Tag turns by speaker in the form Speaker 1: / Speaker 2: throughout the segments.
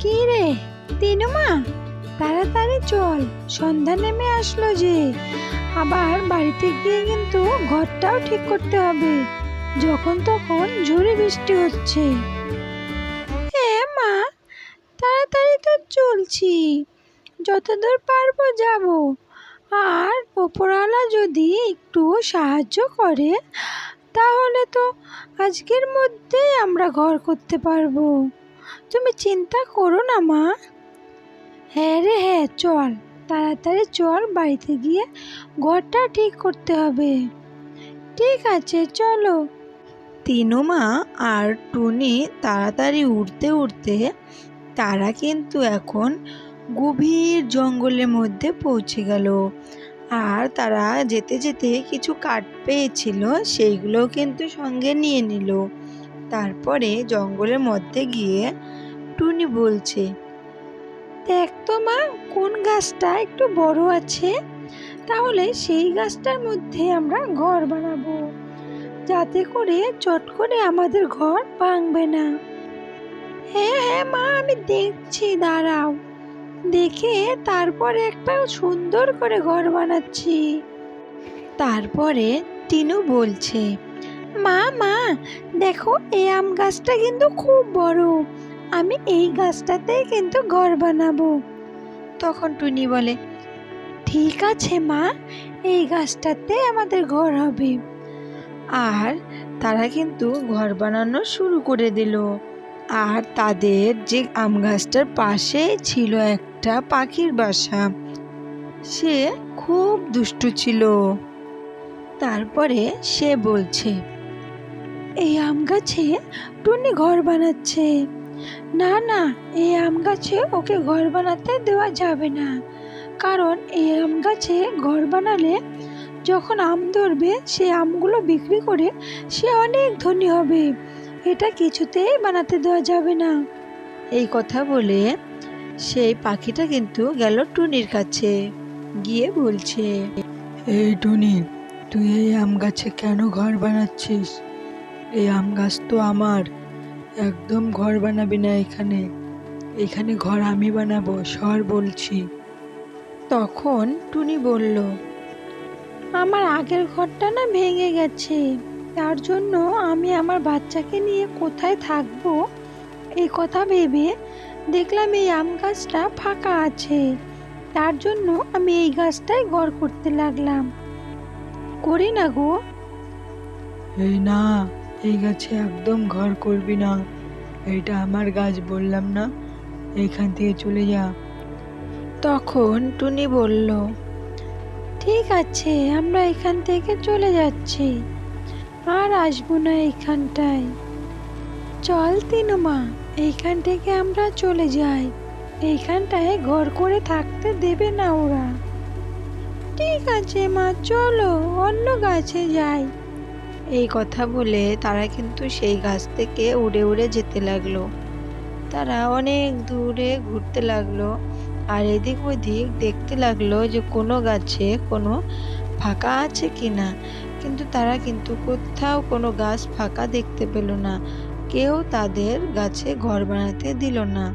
Speaker 1: কি রে তিনু মা, তাড়াতাড়ি চল, সন্ধ্যা নেমে আসলো যে। আবার বাড়িতে গিয়ে কিন্তু ঘরটাও ঠিক করতে হবে, যখন তখন ঝড়ে বৃষ্টি হচ্ছে। হ্যাঁ মা, তাড়াতাড়ি তো চলছি, যতদূর পারবো যাব। আর ওপরওয়ালা যদি একটু সাহায্য করে তাহলে তো আজকের মধ্যেই আমরা ঘর করতে পারবো। তুমি চিন্তা করো না মা। হ্যাঁ রে হ্যাঁ, চল তাড়াতাড়ি চল, বাড়িতে গিয়ে ঘরটা ঠিক করতে হবে। ঠিক আছে চলো।
Speaker 2: তিনু মা আর টুনি তাড়াতাড়ি উঠতে উঠতে তারা কিন্তু এখন গভীর জঙ্গলের মধ্যে পৌঁছে গেল। আর তারা যেতে যেতে কিছু কাঠ পেয়েছিল, সেইগুলো কিন্তু সঙ্গে নিয়ে নিল। তারপরে জঙ্গলের মধ্যে গিয়ে টুনি বলছে,
Speaker 1: দেখ তো মা, কোন গাছটা একটু বড় আছে, তাহলে সেই গাছটার মধ্যে আমরা ঘর বানাবো, যাতে করে চট করে আমাদের ঘর ভাঙবে না। হ্যাঁ হ্যাঁ মা, আমি দেখছি, দাঁড়াও, দেখে তারপরে একটা সুন্দর করে ঘর বানাচ্ছি।
Speaker 2: তারপরে টিনু বলছে,
Speaker 1: মা মা, দেখো এই আম গাছটা কিন্তু খুব বড়, আমি এই গাছটাতেই কিন্তু ঘর বানাবো।
Speaker 2: তখন টুনি বলে,
Speaker 1: ঠিক আছে মা, এই গাছটাতে আমাদের ঘর হবে।
Speaker 2: আর তারা কিন্তু ঘর বানানো শুরু করে দিল। আর তাদের যে আম গাছটার পাশে ছিল একটা পাখির বাসা, সে খুব দুষ্টু ছিল। তারপরে সে বলছে,
Speaker 1: এই আম গাছে টুনি ঘর বানাচ্ছে। না না, এই আম গাছে ওকে ঘর বানাতে দেওয়া যাবে না, কারণ এই আম গাছে ঘর বানালে যখন আম ধরবে সে আমগুলো বিক্রি করে সে অনেক ধনী হবে, এটা কিছুতেই বানাতে দেওয়া যাবে না।
Speaker 2: এই কথা বলে সেই পাখিটা কিন্তু গেল টুনির কাছে, গিয়ে বলছে, এই টুনি, তুই এই আম গাছে কেন ঘর বানাচ্ছিস? এই আম গাছ তো আমার, একদম ঘর বানাবি না এখানে, এখানে ঘর আমি বানাবো, সর বলছি। তখন টুনি বলল,
Speaker 1: আমার আগের ঘরটা না ভেঙে গেছে, তার জন্য আমি আমার বাচ্চাকে নিয়ে কোথায় থাকবো এই কথা ভেবে দেখলাম এই আম গাছটা ফাঁকা আছে, তার জন্য আমি এই গাছটায় ঘর করতে লাগলাম। করি না গো।
Speaker 2: এই না, এই গাছে একদম ঘর করবি না, এটা আমার গাছ বললাম না, এইখান থেকে চলে যা। তখন টুনি বলল,
Speaker 1: ঠিক আছে, আমরা এখান থেকে চলে যাচ্ছি, আর আসবো না এইখানটায়। চল তিনুমা, এইখান থেকে আমরা চলে যাই, এইখানটায় ঘর করে থাকতে দেবে না ওরা। ঠিক আছে মা, চলো অন্য গাছে যাই।
Speaker 2: এই কথা বলে তারা কিন্তু সেই গাছ থেকে উড়ে উড়ে যেতে লাগলো। তারা অনেক দূরে ঘুরতে লাগলো, আর এদিক ওদিক দেখতে লাগলো যে কোনো গাছে কোনো ফাঁকা আছে কিনা, কিন্তু তারা কিন্তু কোথাও কোনো গাছ ফাঁকা দেখতে পেল না, কেউ তাদের গাছে ঘর বানাতে দিল না।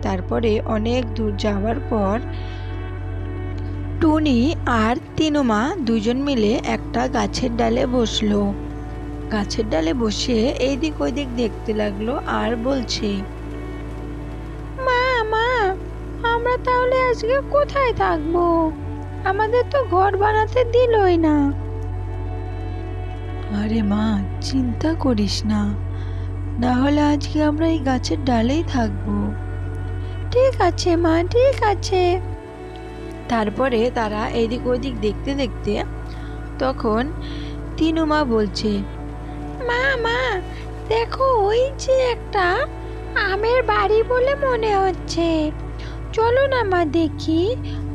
Speaker 2: তারপরে অনেক দূর যাওয়ার পর টুনি আর তিনুমা দুজন মিলে একটা গাছের ডালে বসলো। গাছের ডালে বসে এইদিক ওইদিক দেখতে লাগলো আর বলছে,
Speaker 1: মা মা, আমরা তাহলে আজকে কোথায় থাকবো? আমাদের তো ঘর বানাতে দিলই না।
Speaker 2: আরে মা, চিন্তা করিস না, না হলে আজকে আমরা এই গাছের ডালেই থাকবো।
Speaker 1: ঠিক আছে মা, ঠিক আছে।
Speaker 2: তারপরে তারা এদিক ওদিক দেখতে দেখতে তখন তিনুমা বলছে,
Speaker 1: মা মা, দেখো ওই যে একটা আমের বাড়ি বলে মনে হচ্ছে, চলো না মা দেখি,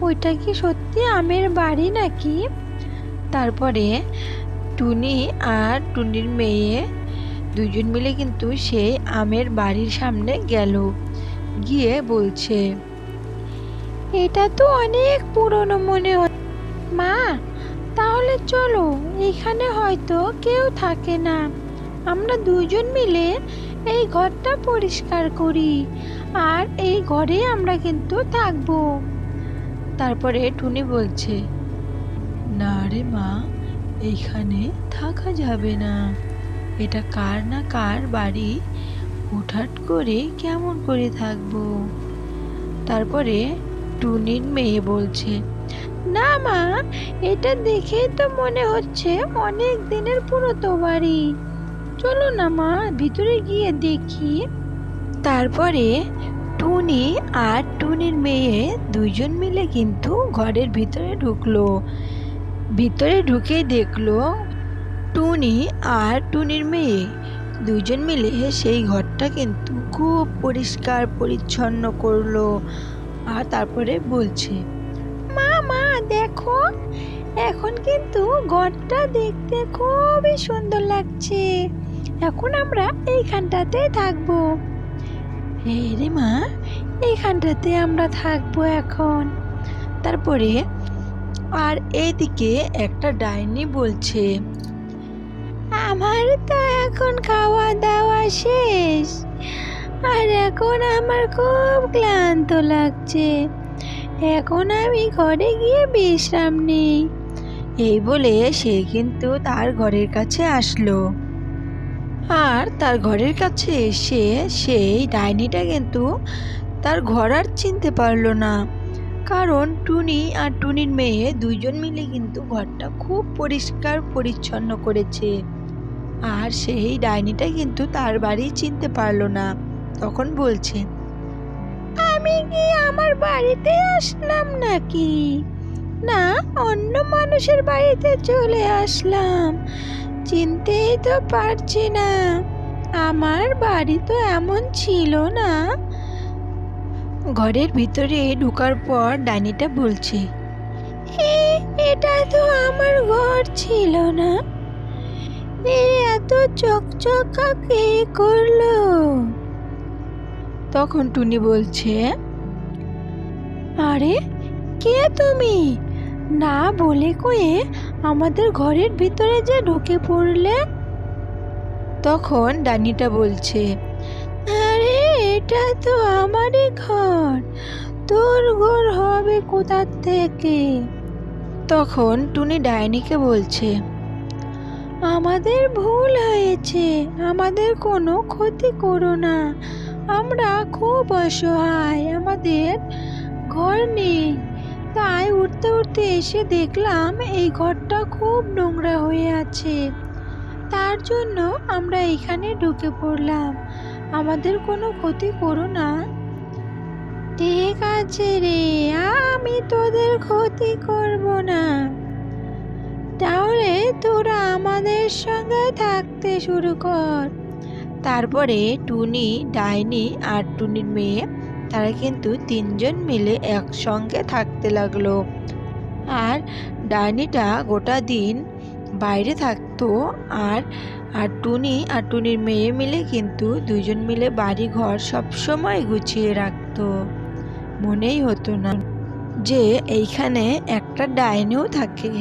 Speaker 1: ওইটা কি সত্যি আমের বাড়ি নাকি।
Speaker 2: তারপরে টুনি আর টুনির মেয়ে দুজন মিলে কিন্তু সেই আমের বাড়ির সামনে গেল, গিয়ে বলছে,
Speaker 1: এটা তো অনেক পুরনো মনে হয়। মা, তাহলে চলো, এখানে হয়তো কেউ থাকে না, আমরা দুজন মিলে এই ঘরটা পরিষ্কার করি, আর এই ঘরে আমরা কিন্তু থাকবো।
Speaker 2: তারপরে টুনি বলছে, না রে মা, এইখানে থাকা যাবে না। এটা কার না কার বাড়ি, হুটহাট করে কেমন করে থাকবো। তারপরে টুনির মেয়ে বলছে,
Speaker 1: না মা, এটা দেখেই তো মনে হচ্ছে অনেক দিনের পুরনো বাড়ি। চলো না মা, ভিতরে গিয়ে দেখি।
Speaker 2: তারপরে টুনি আর টুনির মেয়ে দুইজন মিলে কিন্তু ঘরের ভিতরে ঢুকলো। ভিতরে ঢুকেই দেখলো টুনি আর টুনির মেয়ে দুইজন মিলে সেই ঘরটা কিন্তু খুব পরিষ্কার পরিচ্ছন্ন করলো। আর তারপরে বলছে,
Speaker 1: মা মা দেখো, এখন কিন্তু ঘরটা দেখতে খুবই সুন্দর লাগছে। এখন আমরা এইখানটাতে থাকবো।
Speaker 2: এই রে মা,
Speaker 1: এইখানটাতে আমরা থাকবো এখন।
Speaker 2: তারপরে আর এইদিকে একটা ডাইনি বলছে,
Speaker 1: আমার তো এখন খাওয়া দাওয়া শেষ, আর এখন আমার খুব ক্লান্ত লাগছে। এখন আমি ঘরে গিয়ে বিশ্রাম নিই।
Speaker 2: এই বলে সে কিন্তু তার ঘরের কাছে আসলো। আর তার ঘরের কাছে এসে সেই ডাইনিটা কিন্তু তার ঘর আর চিনতে পারলো না, কারণ টুনি আর টুনির মেয়ে দুইজন মিলে কিন্তু ঘরটা খুব পরিষ্কার পরিচ্ছন্ন করেছে। আর সেই ডাইনিটা কিন্তু তার বাড়ি চিনতে পারলো না। তখন বলছে,
Speaker 1: আমি কি আমার বাড়িতে আসলাম নাকি? না, অন্য মানুষের বাড়িতে চলে আসলাম। চিনতেই তো পারছি না। আমার বাড়ি তো এমন ছিল না।
Speaker 2: ঘরের ভিতরে ঢোকার পর ডাইনিটা বলছে,
Speaker 1: এটা তো আমার ঘর ছিল না। এত চকচকা কে করলো?
Speaker 2: তখন টুনি বলছে,
Speaker 1: আরে, কে তুমি? না বলে কয়ে আমাদের ঘরের ভিতরে যে ঢুকে পড়লে।
Speaker 2: তখন ডাইনিটা বলছে,
Speaker 1: আরে, এটা তো আমারই ঘর। তোর ঘর হবে কোথা থেকে?
Speaker 2: তখন টুনি ডাইনিকে বলছে,
Speaker 1: আমাদের ভুল হয়েছে, আমাদের কোনো ক্ষতি করো না। আমরা খুব অসহায়, আমাদের ঘর নেই। তাই উঠতে উঠতে এসে দেখলাম এই ঘরটা খুব নোংরা হয়ে আছে। তার জন্য আমরা এখানে ঢুকে পড়লাম। আমাদের কোনো ক্ষতি করো না। ঠিক আছে রে, আমি তোদের ক্ষতি করব না। তাহলে তোরা আমাদের সঙ্গে থাকতে শুরু কর।
Speaker 2: তারপরে টুনি, ডাইনি আর টুনির মেয়ে তারা কিন্তু তিনজন মিলে একসঙ্গে থাকতে লাগলো। আর ডাইনিটা গোটা দিন বাইরে থাকতো, আর আর টুনি আর টুনির মেয়ে মিলে কিন্তু দুইজন মিলে বাড়ি ঘর সবসময় গুছিয়ে রাখতো। মনেই হতো না যে এইখানে একটা ডাইনিও থাকে।